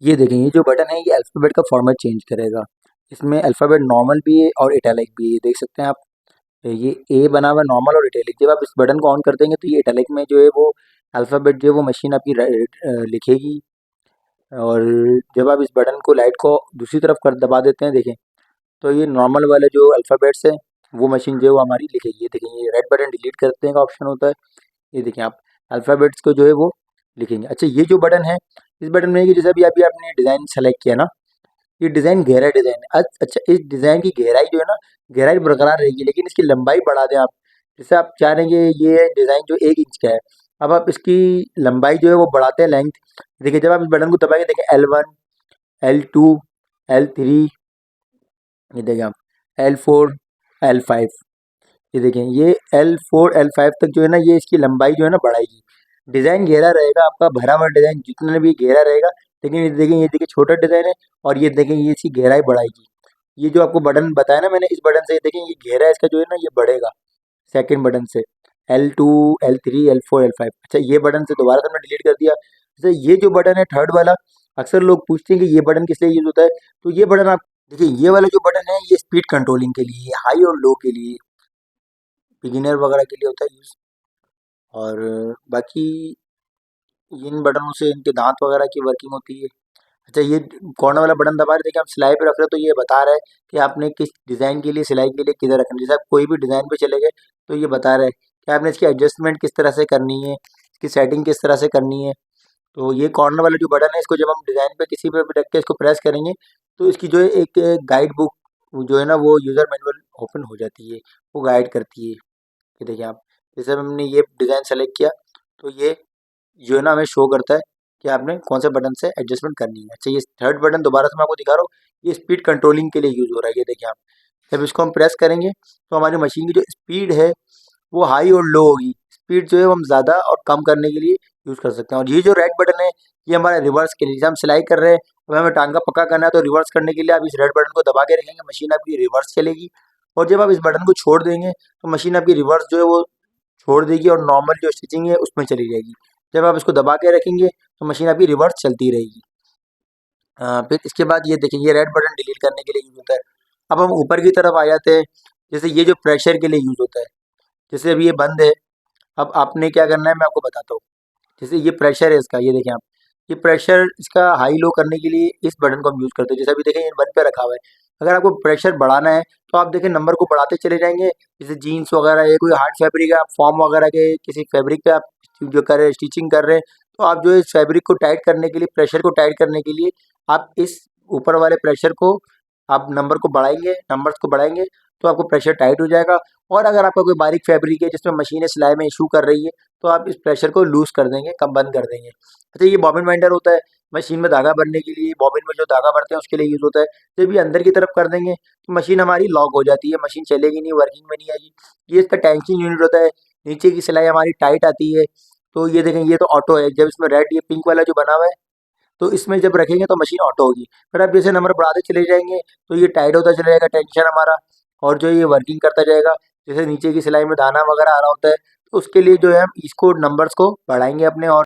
ये देखें, ये जो बटन है ये अल्फ़ाबेट का फॉर्मेट चेंज करेगा। इसमें अल्फ़ाबेट नॉर्मल भी है और इटैलिक भी है, ये देख सकते हैं आप। ये ए बना हुआ है नॉर्मल और इटैलिक। जब आप इस बटन को ऑन कर देंगे तो ये इटैलिक में जो है वो अल्फ़ाबेट जो है वो मशीन आपकी लिखेगी। और जब आप इस बटन को लाइट को दूसरी तरफ कर दबा देते हैं देखें, तो ये नॉर्मल वाले जो अल्फ़ाबेट्स हैं वो मशीन जो है वो हमारी लिखेगी। ये देखें, ये रेड बटन डिलीट करने का ऑप्शन होता है। ये देखें आप अल्फ़ाबेट्स को जो है वो लिखेंगे। अच्छा, ये जो बटन है, इस बटन में है कि जैसे अभी आपने डिज़ाइन सेलेक्ट किया ना, ये डिज़ाइन गहरा डिज़ाइन है। अच्छा, इस डिज़ाइन की गहराई जो है ना, गहराई बरकरार रहेगी लेकिन इसकी लंबाई बढ़ा दें आप। जैसे आप चाह रहे हैं कि ये डिज़ाइन जो 1 इंच का है, अब आप इसकी लंबाई जो है वो बढ़ाते हैं, लेंथ। देखिए, जब आप इस बटन को दबाएँगे देखें L1, L2, L3, ये देखें आप L4, L5। ये देखें, ये L4, L5 तक जो है ना, ये इसकी लंबाई जो है ना बढ़ाएगी। डिज़ाइन गहरा रहेगा आपका, भरा हुआ डिज़ाइन जितना भी गहरा रहेगा, लेकिन ये देखिए छोटा डिज़ाइन है और ये देखें ये इसकी गहराई बढ़ाएगी। ये जो आपको बटन बताया ना मैंने, इस बटन से ये देखें ये गहरा इसका जो है ना ये बढ़ेगा सेकंड बटन से। L2, L3, L4, L5। अच्छा, ये बटन से दोबारा से हमने डिलीट कर दिया। अच्छा, ये जो बटन है थर्ड वाला, अक्सर लोग पूछते हैं कि ये बटन किस लिए यूज़ होता है, तो ये बटन आप देखिए, ये वाला जो बटन है ये स्पीड कंट्रोलिंग के लिए, हाई और लो के लिए, बिगिनर वगैरह के लिए होता है यूज़। और बाकी इन बटनों से इनके दांत वगैरह की वर्किंग होती है। अच्छा, ये कॉर्नर वाला बटन दबा रहे थे कि आप सिलाई पे रख रहे हो, तो ये बता रहा है कि आपने किस डिज़ाइन के लिए, सिलाई के लिए किधर रखना है। जैसे आप कोई भी डिज़ाइन पे चले गए तो ये बता रहा है कि आपने इसकी एडजस्टमेंट किस तरह से करनी है, इसकी सेटिंग किस तरह से करनी है। तो ये कॉर्नर वाला जो बटन है, इसको जब हम डिज़ाइन पे किसी पे भी रख के इसको प्रेस करेंगे तो इसकी जो है एक गाइड बुक जो है ना वो यूज़र मैनुअल ओपन हो जाती है, वो गाइड करती है। ये देखिए आप, जैसे हमने ये डिज़ाइन सेलेक्ट किया तो ये जो है ना हमें शो करता है कि आपने कौन से बटन से एडजस्टमेंट करनी है। अच्छा, ये थर्ड बटन दोबारा से मैं आपको दिखा रहा हूँ, ये स्पीड कंट्रोलिंग के लिए यूज़ हो रहा है। ये देखिए आप, जब इसको हम प्रेस करेंगे तो हमारी मशीन की जो स्पीड है वो हाई और लो होगी। स्पीड जो है वो हम ज़्यादा और कम करने के लिए यूज़ कर सकते हैं। और ये जो रेड बटन है ये हमारा रिवर्स के लिए, जैसे हम सिलाई कर रहे हैं तो हमें टांगा पक्का करना है, तो रिवर्स करने के लिए आप इस रेड बटन को दबा के रखेंगे, मशीन आपकी रिवर्स चलेगी। और जब आप इस बटन को छोड़ देंगे तो मशीन आपकी रिवर्स जो है वो छोड़ देगी और नॉर्मल जो स्टिचिंग है उसमें चली जाएगी। जब आप इसको दबा के रखेंगे तो मशीन आपकी रिवर्स चलती रहेगी। फिर इसके बाद ये देखिए, ये रेड बटन डिलीट करने के लिए यूज़ होता है। अब हम ऊपर की तरफ आ जाते हैं। जैसे ये जो प्रेशर के लिए यूज़ होता है, जैसे अभी ये बंद है, अब आपने क्या करना है मैं आपको बताता हूँ। जैसे ये प्रेशर है इसका, ये देखें आप, ये प्रेशर इसका हाई लो करने के लिए इस बटन को हम यूज़ करते हैं। जैसे अभी देखें ये 1 पे रखा हुआ है, अगर आपको प्रेशर बढ़ाना है तो आप देखें नंबर को बढ़ाते चले जाएंगे। जैसे जीन्स वगैरह है, कोई हार्ड फैब्रिक है, आप फॉर्म वगैरह के किसी फैब्रिक पे आप जो कर रहे हैं, स्टिचिंग कर रहे हैं, तो आप जो है इस फैब्रिक को टाइट करने के लिए, प्रेशर को टाइट करने के लिए आप इस ऊपर वाले प्रेशर को, आप नंबर को बढ़ाएंगे, नंबर्स को बढ़ाएंगे तो आपको प्रेशर टाइट हो जाएगा। और अगर आपका कोई बारीक फैब्रिक है जिसमें मशीनें सिलाई में इशू कर रही है तो आप इस प्रेशर को लूज़ कर देंगे, कम बंद कर देंगे। अच्छा, ये बॉबिन वाइंडर होता है, मशीन में धागा भरने के लिए, बॉबिन में जो धागा भरते हैं उसके लिए यूज़ होता है। जब ये अंदर की तरफ कर देंगे तो मशीन हमारी लॉक हो जाती है, मशीन चलेगी नहीं, वर्किंग में नहीं आएगी। ये इसका टेंशन यूनिट होता है, नीचे की सिलाई हमारी टाइट आती है। तो ये देखें, ये तो ऑटो है, जब इसमें रेड ये पिंक वाला जो बना हुआ है तो इसमें जब रखेंगे तो मशीन ऑटो होगी। फिर आप जैसे नंबर बढ़ाते चले जाएंगे तो ये टाइट होता चला जाएगा टेंशन हमारा, और जो ये वर्किंग करता जाएगा। जैसे नीचे की सिलाई में दाना वगैरह आ रहा होता है तो उसके लिए जो है हम इसको नंबर्स को बढ़ाएंगे अपने, और